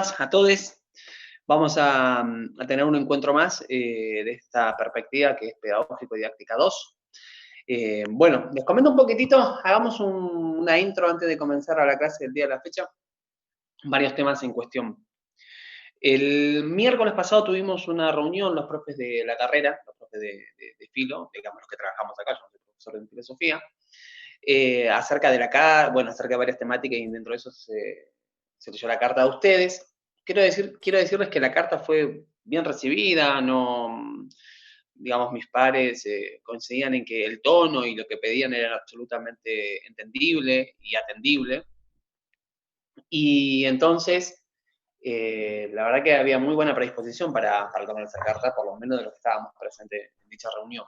días a todos. Vamos a tener un encuentro más de esta perspectiva que es Pedagógico Didáctica 2. Bueno, les comento un poquitito, hagamos una intro antes de comenzar a la clase del día de la fecha. Varios temas en cuestión. El miércoles pasado tuvimos una reunión, los profes de la carrera, los profes de Filo, digamos los que trabajamos acá, yo soy profesor de filosofía, acerca de la carta, bueno, acerca de varias temáticas y dentro de eso se leyó la carta de ustedes. Quiero decirles que la carta fue bien recibida, no, digamos, mis pares coincidían en que el tono y lo que pedían era absolutamente entendible y atendible. Y entonces, la verdad que había muy buena predisposición para tomar esa carta, por lo menos de los que estábamos presentes en dicha reunión.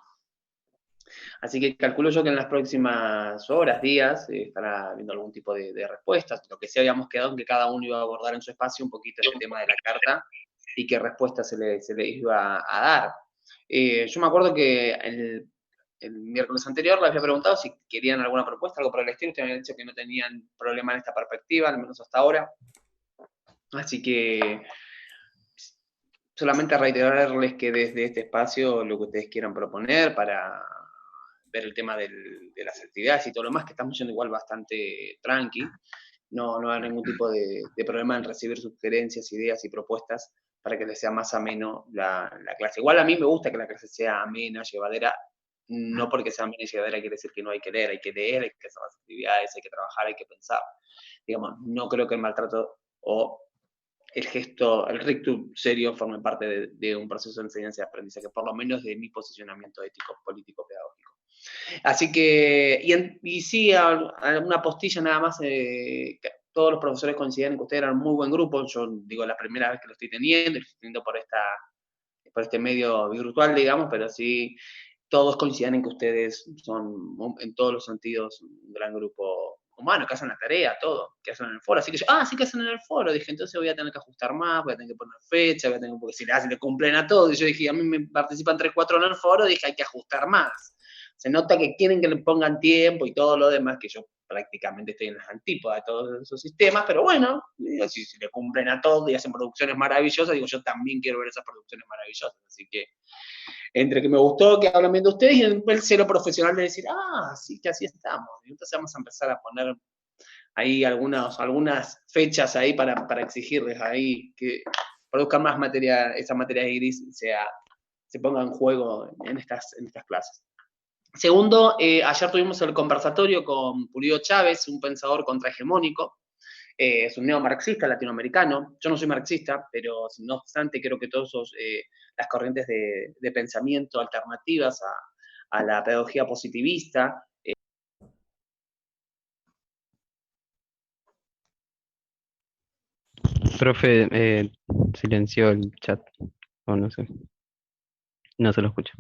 Así que calculo yo que en las próximas horas, días, estará viendo algún tipo de respuestas. Lo que sí habíamos quedado en que cada uno iba a abordar en su espacio un poquito este tema de la carta y qué respuesta se le iba a dar. Yo me acuerdo que el miércoles anterior les había preguntado si querían alguna propuesta, algo por el estilo. Ustedes me habían dicho que no tenían problema en esta perspectiva, al menos hasta ahora. Así que solamente reiterarles que desde este espacio lo que ustedes quieran proponer para ver el tema de las actividades y todo lo más, que estamos yendo igual bastante tranqui, no hay ningún tipo de problema en recibir sugerencias, ideas y propuestas para que les sea más ameno la clase. Igual a mí me gusta que la clase sea amena, llevadera, no porque sea amena y llevadera quiere decir que no hay que leer, hay que leer, hay que hacer las actividades, hay que trabajar, hay que pensar. Digamos, no creo que el maltrato o el gesto, el rictus serio forme parte de un proceso de enseñanza y aprendizaje, por lo menos de mi posicionamiento ético, político, pedagógico. Así que, y sí, una postilla nada más, todos los profesores coincidían en que ustedes eran un muy buen grupo. Yo digo, la primera vez que lo estoy teniendo por este medio virtual, digamos, pero sí, todos coinciden en que ustedes son, en todos los sentidos, un gran grupo humano, que hacen la tarea, todo, que hacen en el foro. Así que yo, sí que hacen en el foro. Dije, entonces voy a tener que ajustar más, voy a tener que poner fecha, voy a tener porque si le cumplen a todos. Y yo dije, a mí me participan 3 4 en el foro, dije, hay que ajustar más. Se nota que quieren que le pongan tiempo y todo lo demás, que yo prácticamente estoy en las antípodas de todos esos sistemas, pero bueno, si le cumplen a todos y hacen producciones maravillosas, digo, yo también quiero ver esas producciones maravillosas. Así que entre que me gustó que hablen bien de ustedes y el celo profesional de decir, sí, que así estamos. Y entonces vamos a empezar a poner ahí algunas fechas ahí para exigirles ahí que produzcan más materia, esa materia gris se ponga en juego en estas clases. Segundo, ayer tuvimos el conversatorio con Pulido Chávez, un pensador contrahegemónico, es un neomarxista latinoamericano. Yo no soy marxista, pero no obstante creo que todas las corrientes de pensamiento alternativas a la pedagogía positivista. Profe, silenció el chat, o no sé, no se lo escucha.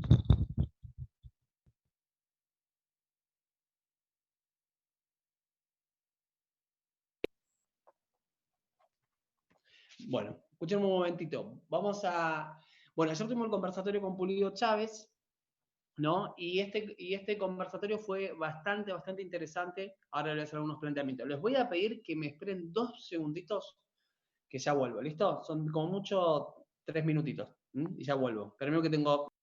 Bueno, escuchen un momentito. Bueno, ayer tuvimos el conversatorio con Pulido Chávez, ¿no? Y este conversatorio fue bastante interesante. Ahora les voy a hacer algunos planteamientos. Les voy a pedir que me esperen 2 segunditos, que ya vuelvo, ¿listo? Son como mucho 3 minutitos, y ya vuelvo. Primero que tengo.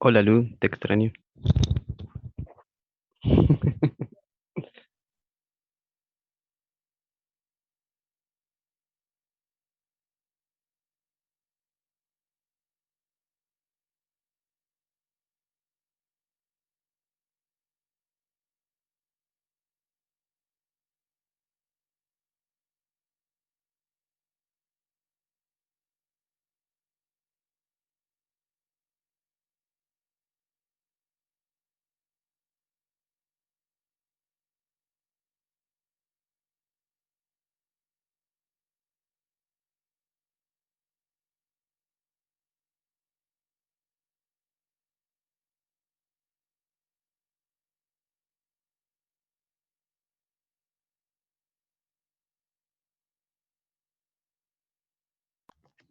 Hola Lu, te extraño.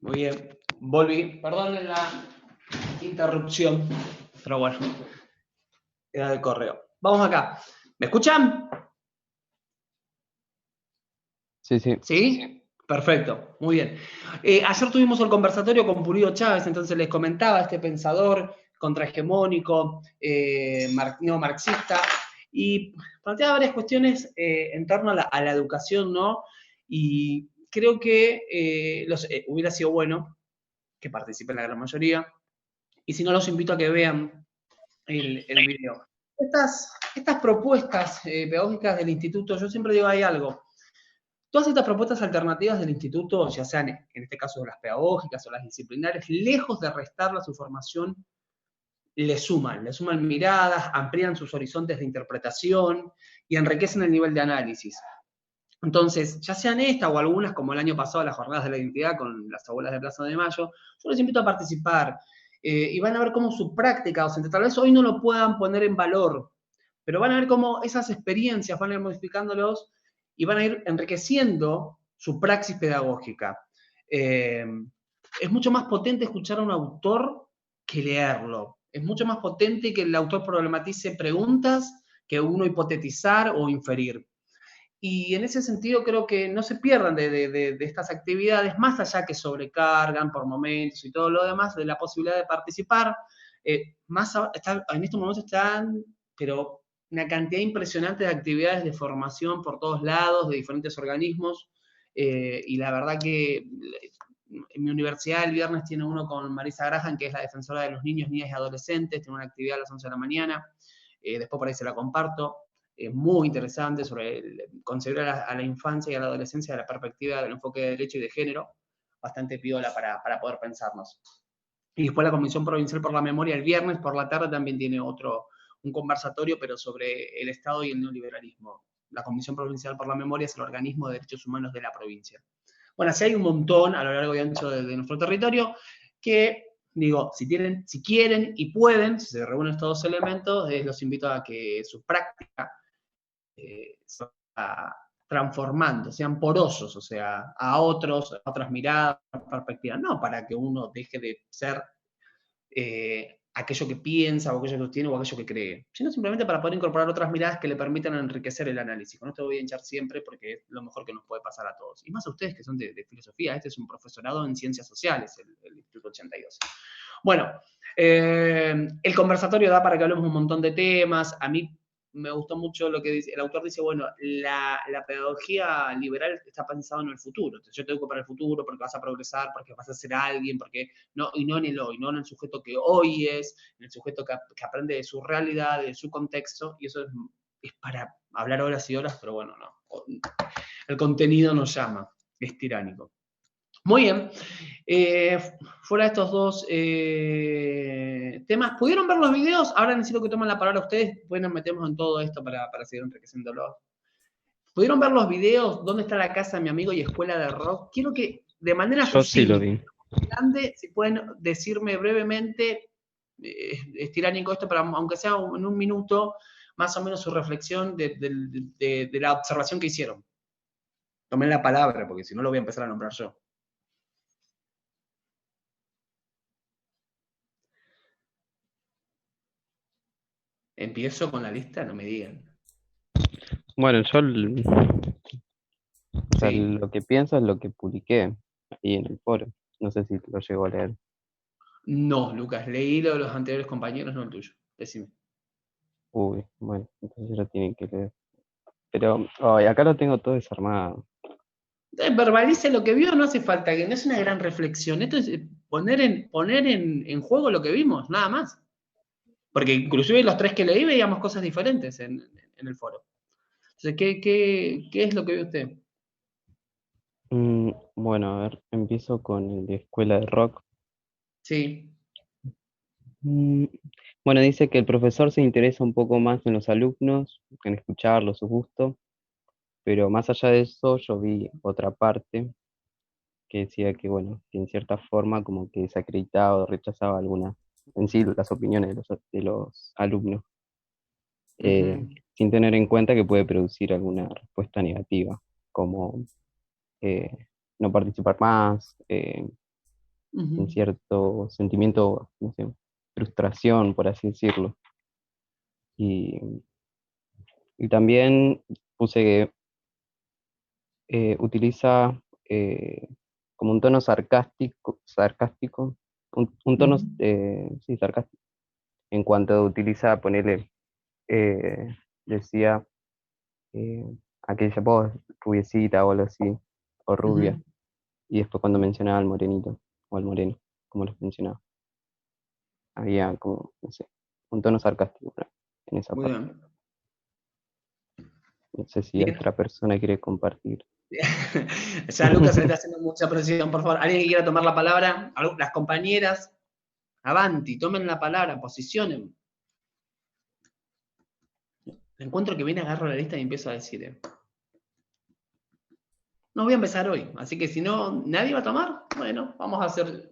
Muy bien. Volví. Perdón la interrupción. Pero bueno, era del correo. Vamos acá. ¿Me escuchan? Sí, sí. ¿Sí? Perfecto, muy bien. Ayer tuvimos el conversatorio con Pulido Chávez, entonces les comentaba, este pensador contrahegemónico, neomarxista, y planteaba varias cuestiones en torno a la educación, ¿no? Y creo que hubiera sido bueno que participen la gran mayoría, y si no, los invito a que vean el video. Estas propuestas pedagógicas del instituto, yo siempre digo, hay algo. Todas estas propuestas alternativas del instituto, ya sean en este caso las pedagógicas o las disciplinares, lejos de restarle a su formación, le suman miradas, amplían sus horizontes de interpretación y enriquecen el nivel de análisis. Entonces, ya sean estas o algunas, como el año pasado, las jornadas de la identidad con las abuelas de Plaza de Mayo, yo les invito a participar y van a ver cómo su práctica docente, tal vez hoy no lo puedan poner en valor, pero van a ver cómo esas experiencias van a ir modificándolos y van a ir enriqueciendo su praxis pedagógica. Es mucho más potente escuchar a un autor que leerlo. Es mucho más potente que el autor problematice preguntas que uno hipotetizar o inferir. Y en ese sentido creo que no se pierdan de estas actividades, más allá que sobrecargan por momentos y todo lo demás, de la posibilidad de participar. En estos momentos están, pero una cantidad impresionante de actividades de formación por todos lados, de diferentes organismos, y la verdad que en mi universidad el viernes tiene uno con Marisa Graham, que es la defensora de los niños, niñas y adolescentes, tiene una actividad a las 11 de la mañana, después por ahí se la comparto, muy interesante sobre considerar a la infancia y a la adolescencia de la perspectiva del enfoque de derecho y de género, bastante piola para poder pensarnos. Y después la Comisión Provincial por la Memoria el viernes por la tarde también tiene un conversatorio, pero sobre el Estado y el neoliberalismo. La Comisión Provincial por la Memoria es el organismo de derechos humanos de la provincia. Bueno, así hay un montón a lo largo y ancho de nuestro territorio que, digo, si quieren y pueden, si se reúnen estos dos elementos, los invito a que su práctica se va transformando, sean porosos, o sea, a otras miradas, a otras perspectivas, no para que uno deje de ser aquello que piensa o aquello que sostiene o aquello que cree, sino simplemente para poder incorporar otras miradas que le permitan enriquecer el análisis. Con esto voy a hinchar siempre porque es lo mejor que nos puede pasar a todos. Y más a ustedes que son de filosofía, este es un profesorado en ciencias sociales, el Instituto 82. Bueno, el conversatorio da para que hablemos un montón de temas. A mí me gustó mucho lo que dice, el autor dice, bueno, la pedagogía liberal está pensada en el futuro. Entonces, yo te educo para el futuro porque vas a progresar, porque vas a ser alguien, porque no, y no en el hoy, no en el sujeto que hoy es, en el sujeto que aprende de su realidad, de su contexto, y eso es para hablar horas y horas, pero bueno, no. El contenido nos llama, es tiránico. Muy bien. Fuera de estos dos temas, ¿pudieron ver los videos? Ahora necesito que tomen la palabra ustedes, después nos metemos en todo esto para seguir enriqueciéndolo. ¿Pudieron ver los videos? ¿Dónde está la casa de mi amigo y escuela de rock? Quiero que de manera Yo sí lo sucinta, vi. grande, si pueden decirme brevemente, es tiránico esto, pero aunque sea en un minuto, más o menos su reflexión de la observación que hicieron. Tomen la palabra, porque si no lo voy a empezar a nombrar yo. Empiezo con la lista, no me digan. Bueno, o sea, Sí. lo que pienso es lo que publiqué ahí en el foro. No sé si lo llego a leer. No, Lucas, leí lo de los anteriores compañeros, no el tuyo. Decime. Uy, bueno, entonces lo tienen que leer. Pero ay, acá lo tengo todo desarmado. Verbalice lo que vio, no hace falta, que no es una gran reflexión. Esto es poner en juego lo que vimos, nada más. Porque inclusive los tres que leí veíamos cosas diferentes en el foro. Entonces, ¿qué es lo que ve usted? Bueno, a ver, empiezo con el de escuela de rock. Sí. Mm, Bueno, dice que el profesor se interesa un poco más en los alumnos, en escucharlos, su gusto, pero más allá de eso yo vi otra parte que decía que, bueno, que en cierta forma como que desacreditaba o rechazaba algunas, en sí, las opiniones de los alumnos, Ujú. sin tener en cuenta que puede producir alguna respuesta negativa, como eh, no participar más, en Ujú. cierto sentimiento, no sé, frustración, por así decirlo. Y, y también puse que utiliza como un tono sarcástico, un tono, Ujú. sí, sarcástico, en cuanto utiliza, ponerle, eh, decía, eh, aquella voz rubiecita o algo así, o rubia, Ujú. y después cuando mencionaba al morenito, o al moreno, como los mencionaba, había como, no sé, un tono sarcástico en esa Muy parte. bien. No sé si Bien. otra persona quiere compartir. Ya Lucas se le está haciendo mucha presión, por favor. ¿Alguien que quiera tomar la palabra? Las compañeras, avanti, tomen la palabra, posicionen. Encuentro que viene, agarro la lista y empiezo a decir, no voy a empezar hoy, así que si no, nadie va a tomar, bueno, vamos a hacer.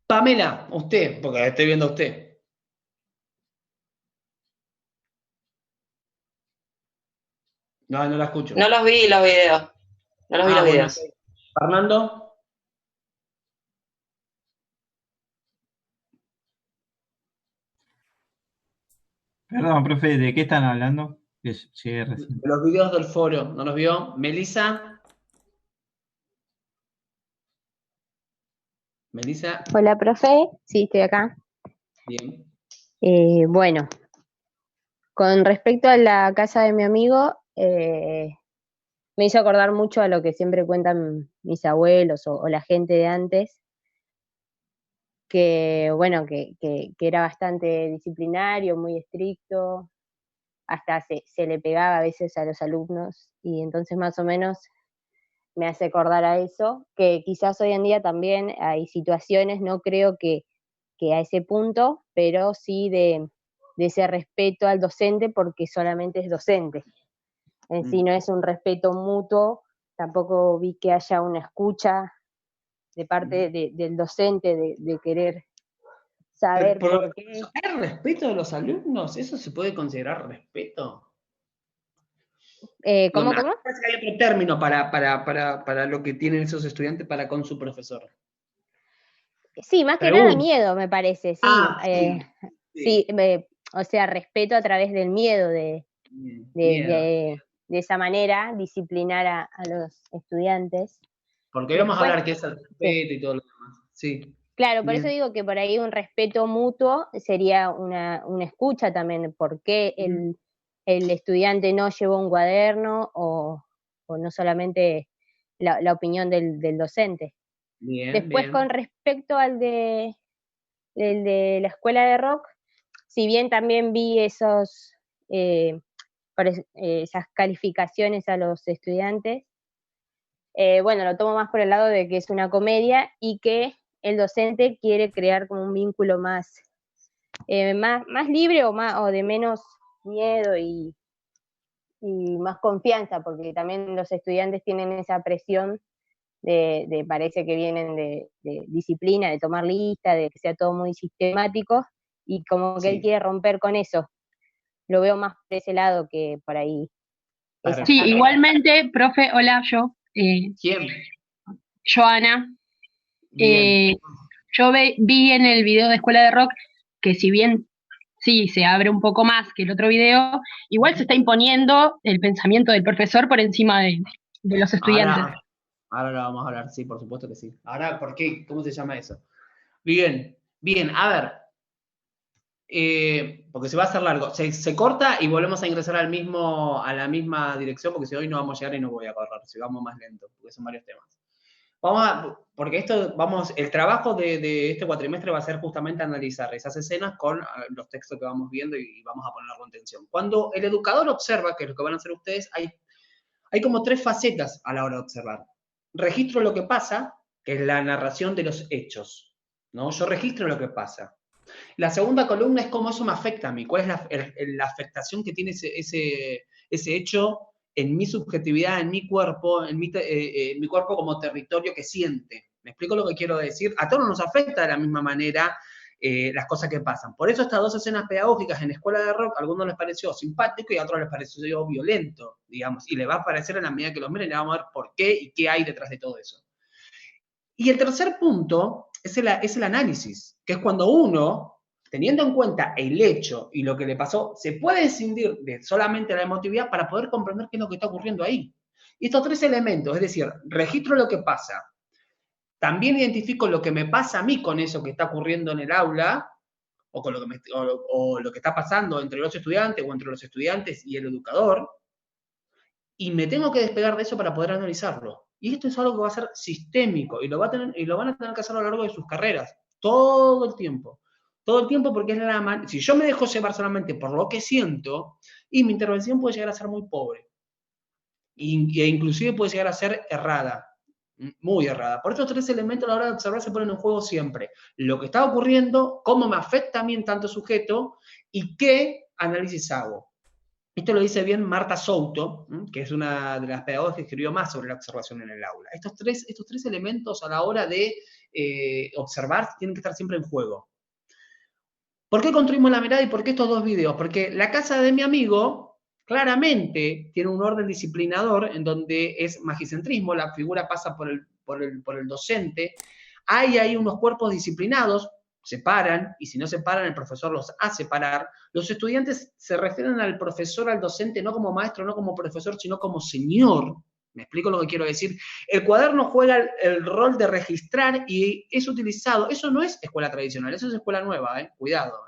Pamela, usted, porque la estoy viendo a usted. No, no la escucho. No los vi los videos. No los vi Ah, los bueno, ok. videos. Fernando. Perdón, profe, ¿de qué están hablando? Que llegué recién. Los videos del foro, ¿no los vio? Melissa. Melissa, Hola, profe. Sí, estoy acá. bien. Bueno, con respecto a la casa de mi amigo, me hizo acordar mucho a lo que siempre cuentan mis abuelos o la gente de antes, que bueno, que era bastante disciplinario, muy estricto, hasta se le pegaba a veces a los alumnos, y entonces más o menos me hace acordar a eso, que quizás hoy en día también hay situaciones, no creo que a ese punto, pero sí de ese respeto al docente porque solamente es docente. En sí no es un respeto mutuo, tampoco vi que haya una escucha de parte del docente de querer saber Pero, por qué. ¿hay respeto de los alumnos? ¿Eso se puede considerar respeto? Digo, ¿Cómo, me cómo? parece que hay otro término para lo que tienen esos estudiantes para con su profesor. Sí, más que nada Pregunta. miedo, me parece, sí. Ah, sí, Sí, sí. o sea, respeto a través del miedo, de, Miedo. de, de esa manera, disciplinar a los estudiantes. Porque hoy vamos a Después, hablar qué es el sí. respeto y todo lo demás. Sí, Claro, por eso bien. digo que por ahí un respeto mutuo sería una escucha también, por qué el estudiante no llevó un cuaderno o no solamente la opinión del docente. Bien, Después, bien. con respecto el de la escuela de rock, si bien también vi eh, esas calificaciones a los estudiantes, bueno, lo tomo más por el lado de que es una comedia y que el docente quiere crear como un vínculo más libre o de menos miedo y más confianza, porque también los estudiantes tienen esa presión parece que vienen de disciplina, de tomar lista, de que sea todo muy sistemático, y como que él Sí. quiere romper con eso. Lo veo más por ese lado que por ahí esa Sí, Perfecto. parte. igualmente, profe, hola, ¿Quién? Joana. Bien. Eh, vi en el video de Escuela de Rock que si bien sí se abre un poco más que el otro video, igual se está imponiendo el pensamiento del profesor por encima de los estudiantes. Ahora lo vamos a hablar, sí, por supuesto que sí. Ahora, ¿por qué? ¿Cómo se llama eso? Bien, bien, a ver, porque se va a hacer largo. Se corta y volvemos a ingresar a la misma dirección, porque si hoy no vamos a llegar y no voy a correr, si vamos más lento, porque son varios temas. Porque el trabajo de este cuatrimestre va a ser justamente analizar esas escenas con los textos que vamos viendo y vamos a ponerlo en tensión. Cuando el educador observa, que es lo que van a hacer ustedes, hay como tres facetas a la hora de observar. Registro lo que pasa, que es la narración de los hechos, ¿no? Yo registro lo que pasa. La segunda columna es cómo eso me afecta a mí, cuál es la afectación que tiene ese hecho en mi subjetividad, en mi cuerpo, en mi cuerpo como territorio que siente. ¿Me explico lo que quiero decir? A todos nos afecta de la misma manera las cosas que pasan. Por eso estas dos escenas pedagógicas en Escuela de Rock, a algunos les pareció simpático y a otros les pareció violento, digamos, y le va a parecer en la medida que los miren, le vamos a ver por qué y qué hay detrás de todo eso. Y el tercer punto es el análisis, que es cuando uno, teniendo en cuenta el hecho y lo que le pasó, se puede escindir de solamente la emotividad para poder comprender qué es lo que está ocurriendo ahí. Y estos tres elementos, es decir, registro lo que pasa, también identifico lo que me pasa a mí con eso que está ocurriendo en el aula, o con lo que está pasando entre los estudiantes o entre los estudiantes y el educador, y me tengo que despegar de eso para poder analizarlo. Y esto es algo que va a ser sistémico y lo van a tener que hacer a lo largo de sus carreras, todo el tiempo. Todo el tiempo, porque es si yo me dejo llevar solamente por lo que siento, y mi intervención puede llegar a ser muy pobre. E inclusive puede llegar a ser errada, muy errada. Por estos tres elementos a la hora de observar se ponen en juego siempre. Lo que está ocurriendo, cómo me afecta a mí en tanto sujeto, y qué análisis hago. Esto lo dice bien Marta Souto, que es una de las pedagogas que escribió más sobre la observación en el aula. Estos tres elementos a la hora de observar tienen que estar siempre en juego. ¿Por qué construimos la mirada y por qué estos dos videos? Porque la casa de mi amigo claramente tiene un orden disciplinador en donde es magicentrismo, la figura pasa por el docente, hay ahí unos cuerpos disciplinados, se paran, y si no se paran, el profesor los hace parar. Los estudiantes se refieren al profesor, al docente, no como maestro, no como profesor, sino como señor. ¿Me explico lo que quiero decir? El cuaderno juega el rol de registrar y es utilizado. Eso no es escuela tradicional, eso es escuela nueva, cuidado.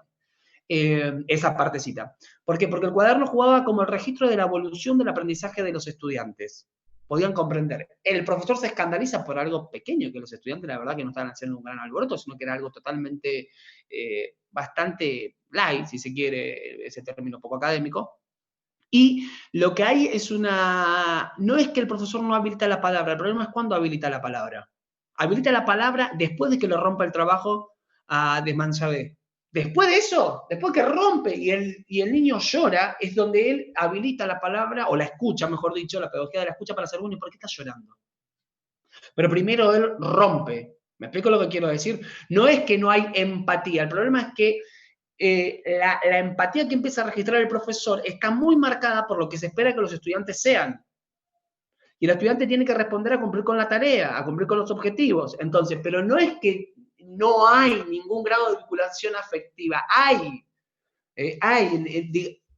Esa partecita. ¿Por qué? Porque el cuaderno jugaba como el registro de la evolución del aprendizaje de los estudiantes. Podían comprender. El profesor se escandaliza por algo pequeño, que los estudiantes la verdad que no estaban haciendo un gran alboroto, sino que era algo totalmente, bastante light, si se quiere, ese término poco académico. Y lo que hay es no es que el profesor no habilita la palabra, el problema es cuando habilita la palabra. Habilita la palabra después de que le rompa el trabajo a Desmansabé. Después de eso, después que rompe y el niño llora, es donde él habilita la palabra, o la escucha, mejor dicho, la pedagogía de la escucha para hacer, bueno, ¿por qué está llorando? Pero primero él rompe. ¿Me explico lo que quiero decir? No es que no hay empatía, el problema es que la empatía que empieza a registrar el profesor está muy marcada por lo que se espera que los estudiantes sean. Y el estudiante tiene que responder a cumplir con la tarea, a cumplir con los objetivos. Entonces, pero no es que no hay ningún grado de vinculación afectiva.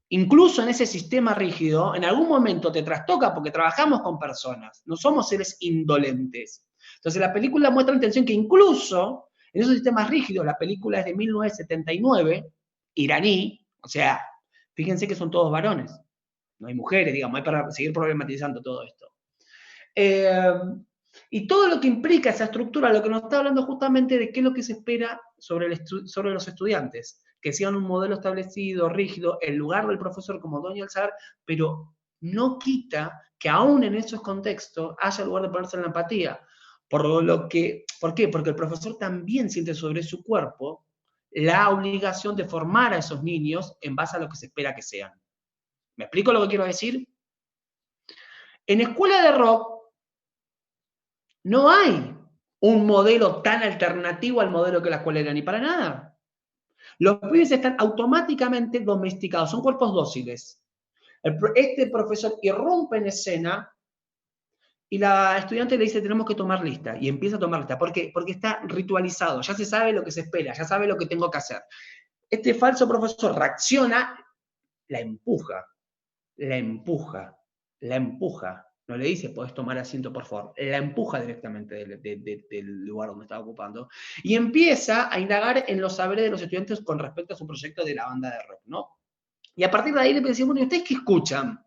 Incluso en ese sistema rígido, en algún momento te trastoca porque trabajamos con personas, no somos seres indolentes. Entonces la película muestra en tensión que incluso en esos sistemas rígidos, la película es de 1979, iraní, o sea, fíjense que son todos varones, no hay mujeres, digamos, hay para seguir problematizando todo esto. Y todo lo que implica esa estructura, lo que nos está hablando justamente de qué es lo que se espera sobre los estudiantes, que sigan un modelo establecido, rígido, en lugar del profesor como dueño del saber, pero no quita que aún en esos contextos haya lugar de ponerse en la empatía. ¿Por qué? Porque el profesor también siente sobre su cuerpo la obligación de formar a esos niños en base a lo que se espera que sean. ¿Me explico lo que quiero decir? En escuela de rock, no hay un modelo tan alternativo al modelo que la escuela era, ni para nada. Los pibes están automáticamente domesticados, son cuerpos dóciles. Este profesor irrumpe en escena y la estudiante le dice, tenemos que tomar lista, y empieza a tomar lista. ¿Por qué? Porque está ritualizado, ya se sabe lo que se espera, ya sabe lo que tengo que hacer. Este falso profesor reacciona, la empuja. No le dice, podés tomar asiento, por favor. La empuja directamente del lugar donde estaba ocupando. Y empieza a indagar en los saberes de los estudiantes con respecto a su proyecto de la banda de rock, ¿no? Y a partir de ahí le decimos, bueno, ¿y ustedes qué escuchan?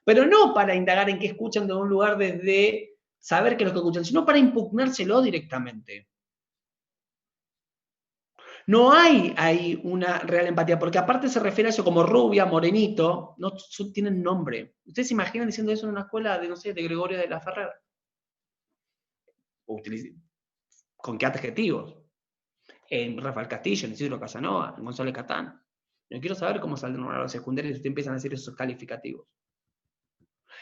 Pero no para indagar en qué escuchan de un lugar desde saber qué es lo que escuchan, sino para impugnárselo directamente. No hay ahí una real empatía, porque aparte se refiere a eso como rubia, morenito, no tienen nombre. ¿Ustedes se imaginan diciendo eso en una escuela de, no sé, de Gregorio de la Ferrer? ¿Con qué adjetivos? En Rafael Castillo, en Isidro Casanova, en González Catán. Yo quiero saber cómo salen a los secundarios y ustedes empiezan a decir esos calificativos.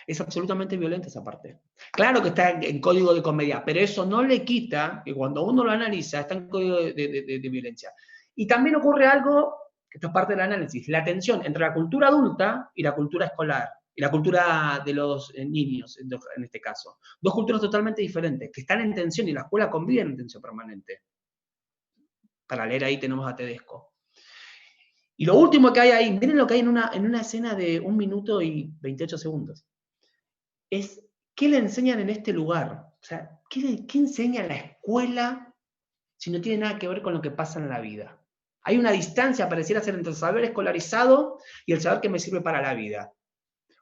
Es absolutamente violenta esa parte. Claro que está en código de comedia, pero eso no le quita que cuando uno lo analiza está en código de violencia. Y también ocurre algo, que esto es parte del análisis, la tensión entre la cultura adulta y la cultura escolar. y la cultura de los niños, en este caso. Dos culturas totalmente diferentes, que están en tensión y la escuela convive en tensión permanente. Para leer ahí tenemos a Tedesco. Y lo último que hay ahí, miren lo que hay en una escena de 1 minuto y 28 segundos. Es, ¿qué le enseñan en este lugar? O sea, ¿qué enseña la escuela si no tiene nada que ver con lo que pasa en la vida? Hay una distancia, pareciera ser, entre el saber escolarizado y el saber que me sirve para la vida.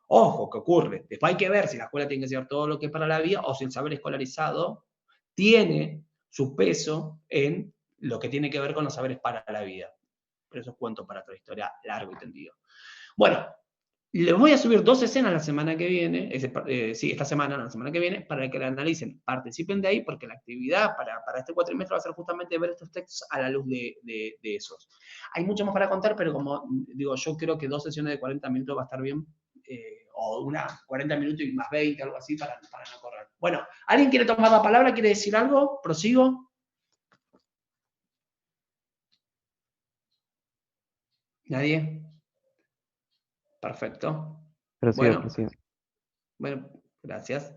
Ojo, ¿qué ocurre? Después hay que ver si la escuela tiene que enseñar todo lo que es para la vida o si el saber escolarizado tiene su peso en lo que tiene que ver con los saberes para la vida. Pero eso es cuento para otra historia, largo y tendido. Bueno, les voy a subir 2 escenas la semana que viene, esta semana, no, la semana que viene, para que la analicen, participen de ahí, porque la actividad para este cuatrimestre va a ser justamente ver estos textos a la luz de esos. Hay mucho más para contar, pero como digo, yo creo que 2 sesiones de 40 minutos va a estar bien, o una 40 minutos y más 20, algo así, para no correr. Bueno, ¿alguien quiere tomar la palabra? ¿Quiere decir algo? ¿Prosigo? ¿Nadie? Perfecto. Prosigo. Bueno, gracias.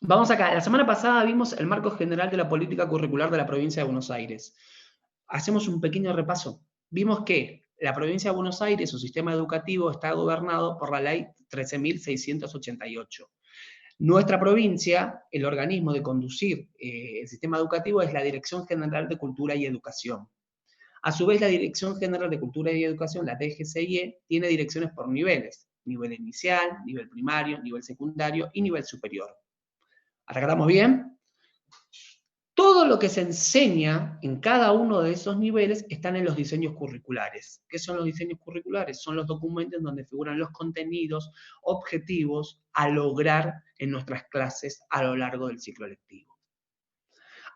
Vamos acá. La semana pasada vimos el marco general de la política curricular de la provincia de Buenos Aires. Hacemos un pequeño repaso. Vimos que la provincia de Buenos Aires, su sistema educativo, está gobernado por la ley 13.688. Nuestra provincia, el organismo de conducir el sistema educativo es la Dirección General de Cultura y Educación. A su vez, la Dirección General de Cultura y Educación, la DGCIE, tiene direcciones por niveles. Nivel inicial, nivel primario, nivel secundario y nivel superior. ¿Hasta acá estamos bien? Todo lo que se enseña en cada uno de esos niveles están en los diseños curriculares. ¿Qué son los diseños curriculares? Son los documentos donde figuran los contenidos, objetivos a lograr en nuestras clases a lo largo del ciclo lectivo.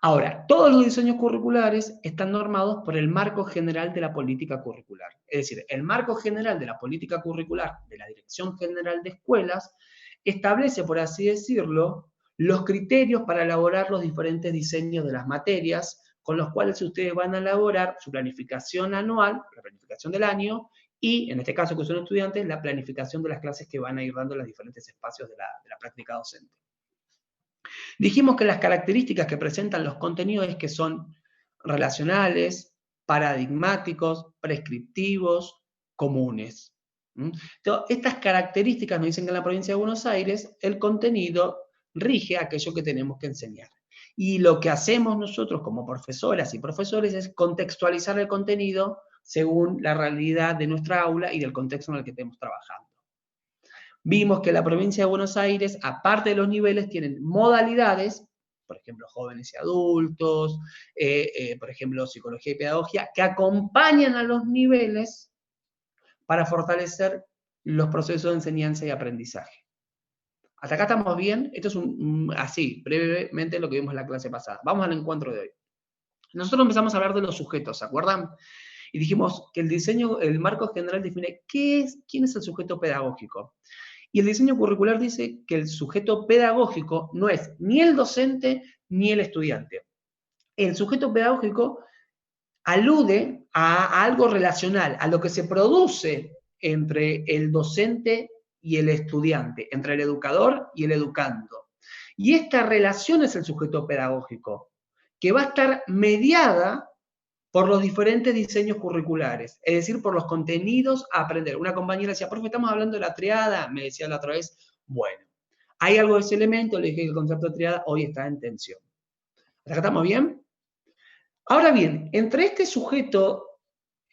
Ahora, todos los diseños curriculares están normados por el marco general de la política curricular. Es decir, el marco general de la política curricular de la Dirección General de Escuelas establece, por así decirlo, los criterios para elaborar los diferentes diseños de las materias con los cuales ustedes van a elaborar su planificación anual, la planificación del año, y, en este caso que son estudiantes, la planificación de las clases que van a ir dando en los diferentes espacios de la práctica docente. Dijimos que las características que presentan los contenidos es que son relacionales, paradigmáticos, prescriptivos, comunes. Entonces, estas características nos dicen que en la provincia de Buenos Aires el contenido rige aquello que tenemos que enseñar. Y lo que hacemos nosotros como profesoras y profesores es contextualizar el contenido según la realidad de nuestra aula y del contexto en el que estemos trabajando. Vimos que la provincia de Buenos Aires, aparte de los niveles, tienen modalidades, por ejemplo, jóvenes y adultos, por ejemplo, psicología y pedagogía, que acompañan a los niveles para fortalecer los procesos de enseñanza y aprendizaje. ¿Hasta acá estamos bien? Esto es así, brevemente lo que vimos en la clase pasada. Vamos al encuentro de hoy. Nosotros empezamos a hablar de los sujetos, ¿se acuerdan? Y dijimos que el marco general define quién es el sujeto pedagógico. Y el diseño curricular dice que el sujeto pedagógico no es ni el docente ni el estudiante. El sujeto pedagógico alude a algo relacional, a lo que se produce entre el docente y el estudiante, entre el educador y el educando. Y esta relación es el sujeto pedagógico, que va a estar mediada por los diferentes diseños curriculares, es decir, por los contenidos a aprender. Una compañera decía, profe, estamos hablando de la triada, me decía la otra vez, bueno, hay algo de ese elemento, le dije que el concepto de triada hoy está en tensión. ¿Hasta acá estamos bien? Ahora bien, entre este sujeto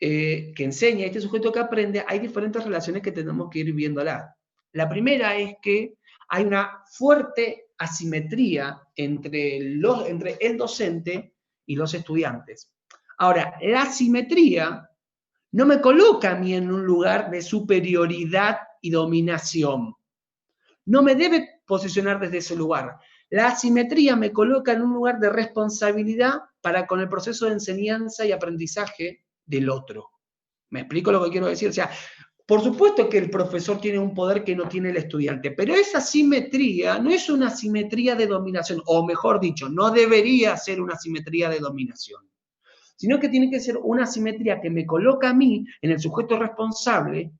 que enseña y este sujeto que aprende, hay diferentes relaciones que tenemos que ir viéndola. La primera es que hay una fuerte asimetría entre el docente y los estudiantes. Ahora, la asimetría no me coloca a mí en un lugar de superioridad y dominación. No me debe posicionar desde ese lugar. La asimetría me coloca en un lugar de responsabilidad para con el proceso de enseñanza y aprendizaje del otro. ¿Me explico lo que quiero decir? O sea, por supuesto que el profesor tiene un poder que no tiene el estudiante, pero esa asimetría no es una asimetría de dominación, o mejor dicho, no debería ser una asimetría de dominación, sino que tiene que ser una asimetría que me coloca a mí en el sujeto responsable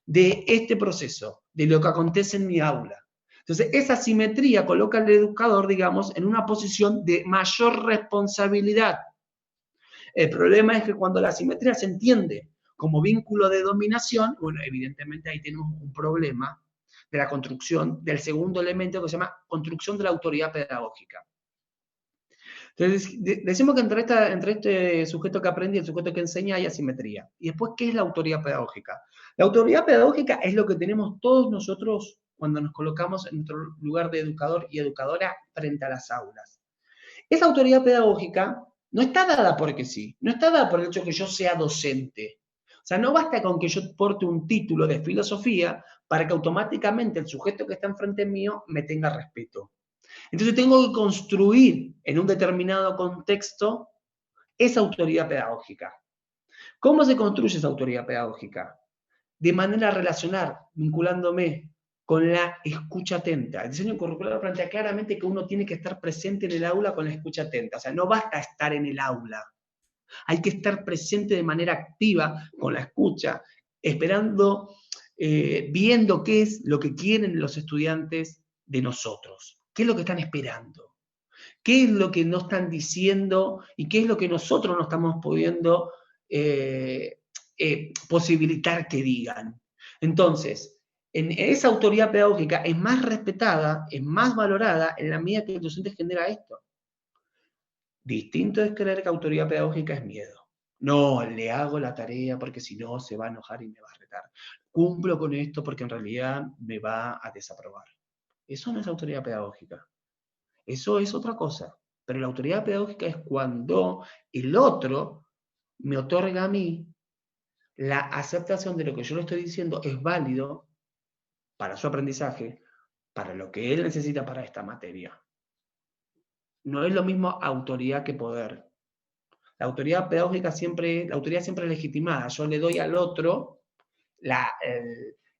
de este proceso, de lo que acontece en mi aula. Entonces, esa simetría coloca al educador, digamos, en una posición de mayor responsabilidad. El problema es que cuando la simetría se entiende como vínculo de dominación, bueno, evidentemente ahí tenemos un problema de la construcción del segundo elemento que se llama construcción de la autoridad pedagógica. Entonces, decimos que entre este sujeto que aprende y el sujeto que enseña hay asimetría. Y después, ¿qué es la autoridad pedagógica? La autoridad pedagógica es lo que tenemos todos nosotros cuando nos colocamos en nuestro lugar de educador y educadora frente a las aulas. Esa autoridad pedagógica no está dada porque sí, no está dada por el hecho de que yo sea docente. O sea, no basta con que yo porte un título de filosofía para que automáticamente el sujeto que está enfrente mío me tenga respeto. Entonces tengo que construir en un determinado contexto esa autoridad pedagógica. ¿Cómo se construye esa autoridad pedagógica? De manera relacional, vinculándome con la escucha atenta. El diseño curricular plantea claramente que uno tiene que estar presente en el aula con la escucha atenta. O sea, no basta estar en el aula. Hay que estar presente de manera activa con la escucha, esperando, viendo qué es lo que quieren los estudiantes de nosotros. ¿Qué es lo que están esperando? ¿Qué es lo que no están diciendo y qué es lo que nosotros no estamos pudiendo posibilitar que digan? Entonces, en esa autoridad pedagógica es más respetada, es más valorada en la medida que el docente genera esto. Distinto es creer que autoridad pedagógica es miedo. No, le hago la tarea porque si no se va a enojar y me va a retar. Cumplo con esto porque en realidad me va a desaprobar. Eso no es autoridad pedagógica. Eso es otra cosa. Pero la autoridad pedagógica es cuando el otro me otorga a mí la aceptación de lo que yo le estoy diciendo es válido para su aprendizaje, para lo que él necesita para esta materia. No es lo mismo autoridad que poder. La autoridad pedagógica siempre, la autoridad siempre es legitimada. Yo le doy al otro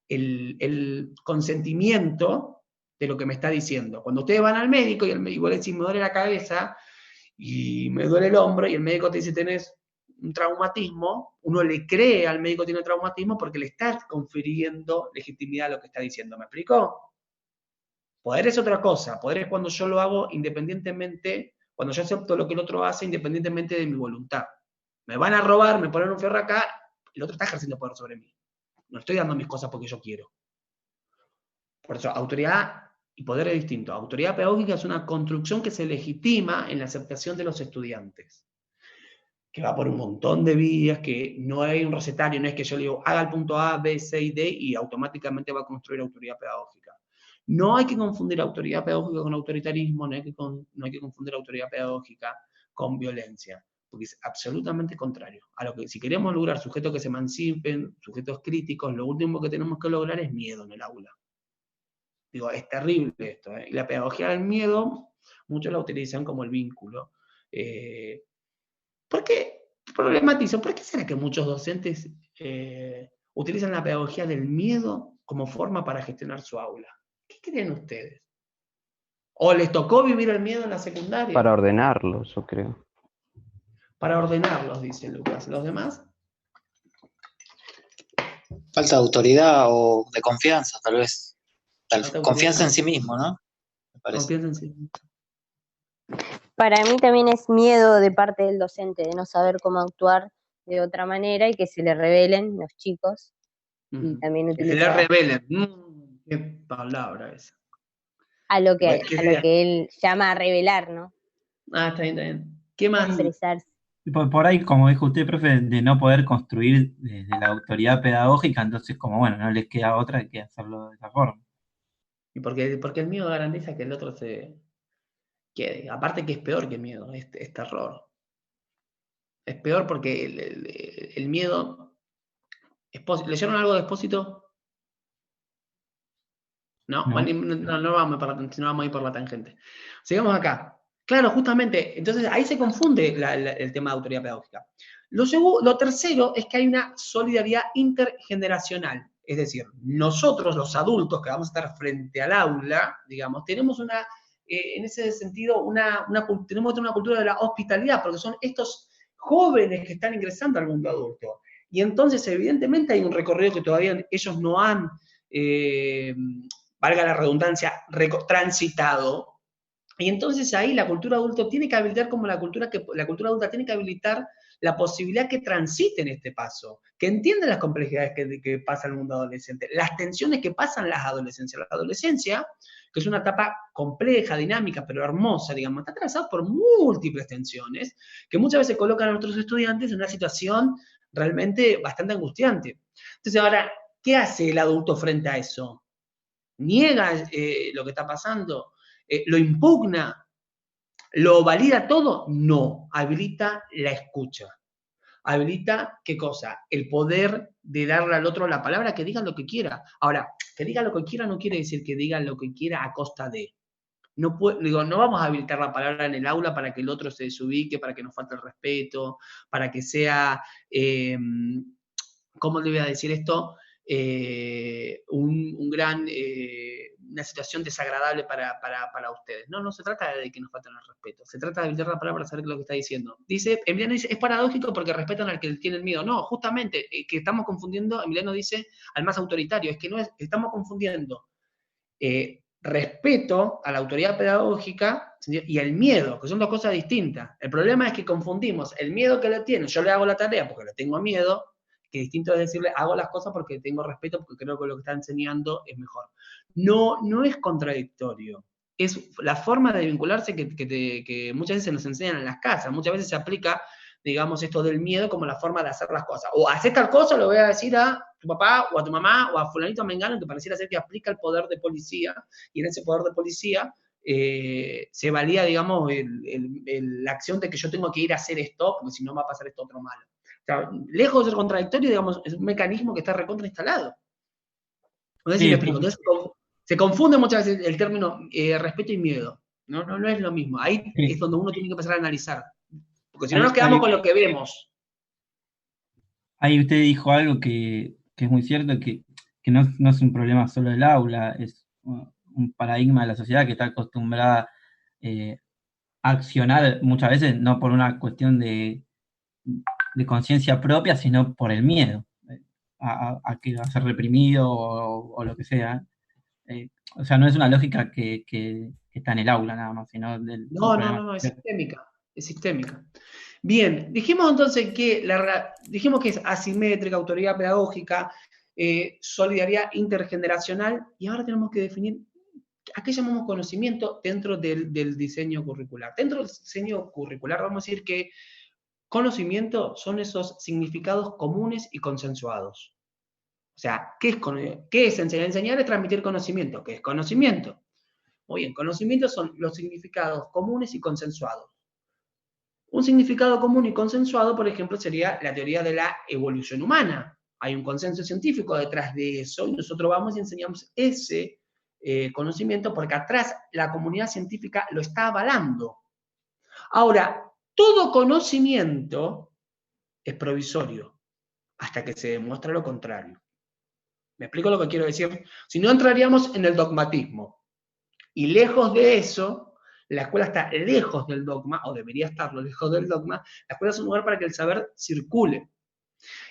el consentimiento de lo que me está diciendo. Cuando ustedes van al médico y el médico le dice, me duele la cabeza y me duele el hombro, y el médico te dice, tenés un traumatismo, uno le cree al médico que tiene traumatismo porque le está confiriendo legitimidad a lo que está diciendo. ¿Me explicó? Poder es otra cosa. Poder es cuando yo lo hago independientemente, cuando yo acepto lo que el otro hace independientemente de mi voluntad. Me van a robar, me ponen un fierro acá, el otro está ejerciendo poder sobre mí. No estoy dando mis cosas porque yo quiero. Por eso, autoridad y poder es distinto. Autoridad pedagógica es una construcción que se legitima en la aceptación de los estudiantes, que va por un montón de vías, que no hay un recetario, no es que yo le digo, haga el punto A, B, C y D, y automáticamente va a construir autoridad pedagógica. No hay que confundir autoridad pedagógica con autoritarismo, no hay que confundir autoridad pedagógica con violencia, porque es absolutamente contrario. A lo que, si queremos lograr sujetos que se emancipen, sujetos críticos, lo último que tenemos que lograr es miedo en el aula. Digo, es terrible esto, ¿eh? Y la pedagogía del miedo, muchos la utilizan como el vínculo. ¿Por qué? Problematizo, ¿por qué será que muchos docentes utilizan la pedagogía del miedo como forma para gestionar su aula? ¿Qué creen ustedes? ¿O les tocó vivir el miedo en la secundaria? Para ordenarlos, yo creo. Para ordenarlos, dice Lucas. ¿Los demás? Falta de autoridad o de confianza, tal vez. Confianza en sí sí mismo, ¿no? Me parece. Confianza en sí. Para mí también es miedo de parte del docente de no saber cómo actuar de otra manera y que se le revelen los chicos. Y también que se le revelen. Qué palabra esa. A lo que él llama a revelar, ¿no? Ah, está bien. ¿Qué más? Expresarse. Por ahí, como dijo usted, profe, de no poder construir desde la autoridad pedagógica, entonces como bueno, no les queda otra que hacerlo de esa forma. Y porque el miedo garantiza que el otro se quede. Aparte que es peor que miedo, es terror. Es peor porque el miedo... ¿Leyeron algo de Expósito? No, no vamos a ir por la tangente. Sigamos acá. Claro, justamente, entonces ahí se confunde el tema de autoridad pedagógica. Lo tercero es que hay una solidaridad intergeneracional. Es decir, nosotros, los adultos que vamos a estar frente al aula, digamos, tenemos en ese sentido, tenemos una cultura de la hospitalidad, porque son estos jóvenes que están ingresando al mundo adulto. Y entonces, evidentemente, hay un recorrido que todavía ellos no han, valga la redundancia, transitado. Y entonces ahí la cultura adulta tiene que habilitar como la cultura adulta tiene que habilitar la posibilidad que transiten este paso, que entiendan las complejidades que pasa el mundo adolescente, las tensiones que pasan las adolescencias. La adolescencia, que es una etapa compleja, dinámica, pero hermosa, digamos, está atravesada por múltiples tensiones, que muchas veces colocan a nuestros estudiantes en una situación realmente bastante angustiante. Entonces ahora, ¿qué hace el adulto frente a eso? ¿Niega lo que está pasando? ¿Lo impugna? ¿Lo valida todo? No, habilita la escucha. Habilita, ¿qué cosa? El poder de darle al otro la palabra, que diga lo que quiera. Ahora, que diga lo que quiera no quiere decir que diga lo que quiera a costa de. No vamos a habilitar la palabra en el aula para que el otro se desubique, para que nos falte el respeto, para que sea, ¿cómo le voy a decir esto? Una situación desagradable para ustedes. No se trata de que nos falten el respeto, se trata de habilitar la palabra para saber lo que está diciendo. Emiliano dice, es paradójico porque respetan al que tiene el miedo. No, justamente, que estamos confundiendo, Emiliano dice, al más autoritario, es que no es, estamos confundiendo respeto a la autoridad pedagógica y el miedo, que son dos cosas distintas. El problema es que confundimos el miedo que le tienen, yo le hago la tarea porque le tengo miedo, que distinto es decirle, hago las cosas porque tengo respeto, porque creo que lo que está enseñando es mejor. No es contradictorio. Es la forma de vincularse que muchas veces nos enseñan en las casas. Muchas veces se aplica, digamos, esto del miedo como la forma de hacer las cosas. O haces tal cosa, lo voy a decir a tu papá, o a tu mamá, o a fulanito mengano, que pareciera ser que aplica el poder de policía, y en ese poder de policía se valía, digamos, la acción de que yo tengo que ir a hacer esto, porque si no va a pasar esto otro malo. O sea, lejos de ser contradictorio, digamos, es un mecanismo que está recontra instalado. No sé si me explico. Entonces, se confunde muchas veces el término respeto y miedo. No es lo mismo. Ahí es donde uno tiene que empezar a analizar. Porque si no nos quedamos con lo que vemos. Ahí usted dijo algo que es muy cierto, que no es un problema solo del aula, es un paradigma de la sociedad que está acostumbrada a accionar muchas veces no por una cuestión de conciencia propia, sino por el miedo a que va a ser reprimido o lo que sea. O sea, no es una lógica que está en el aula nada más, sino del... No, es sistémica. Es sistémica. Bien, dijimos entonces que es asimétrica, autoridad pedagógica, solidaridad intergeneracional, y ahora tenemos que definir a qué llamamos conocimiento dentro del diseño curricular. Dentro del diseño curricular vamos a decir que conocimiento son esos significados comunes y consensuados. O sea, ¿qué es enseñar? Enseñar es transmitir conocimiento. ¿Qué es conocimiento? Muy bien, conocimiento son los significados comunes y consensuados. Un significado común y consensuado, por ejemplo, sería la teoría de la evolución humana. Hay un consenso científico detrás de eso y nosotros vamos y enseñamos ese conocimiento porque atrás la comunidad científica lo está avalando. Ahora, todo conocimiento es provisorio hasta que se demuestre lo contrario. ¿Me explico lo que quiero decir? Si no, entraríamos en el dogmatismo. Y lejos de eso, la escuela está lejos del dogma, o debería estarlo lejos del dogma. La escuela es un lugar para que el saber circule.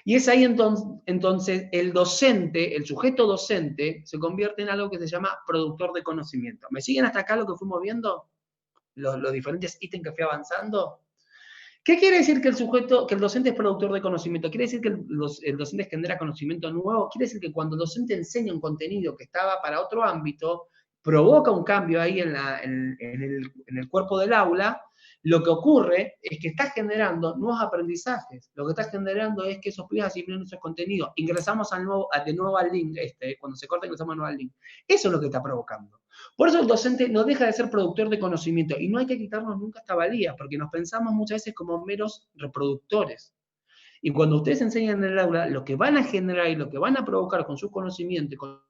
Y es ahí entonces el docente, el sujeto docente, se convierte en algo que se llama productor de conocimiento. ¿Me siguen hasta acá lo que fuimos viendo? Los diferentes ítems que fui avanzando. ¿Qué quiere decir que el docente es productor de conocimiento? ¿Quiere decir que el docente genera conocimiento nuevo? ¿Quiere decir que cuando el docente enseña un contenido que estaba para otro ámbito, provoca un cambio ahí en el cuerpo del aula? Lo que ocurre es que está generando nuevos aprendizajes. Lo que está generando es que esos pibes asimilen esos contenidos. Ingresamos de nuevo al link, cuando se corta ingresamos de nuevo al link. Eso es lo que está provocando. Por eso el docente no deja de ser productor de conocimiento y no hay que quitarnos nunca esta valía, porque nos pensamos muchas veces como meros reproductores. Y cuando ustedes enseñan en el aula, lo que van a generar y lo que van a provocar con su conocimiento y con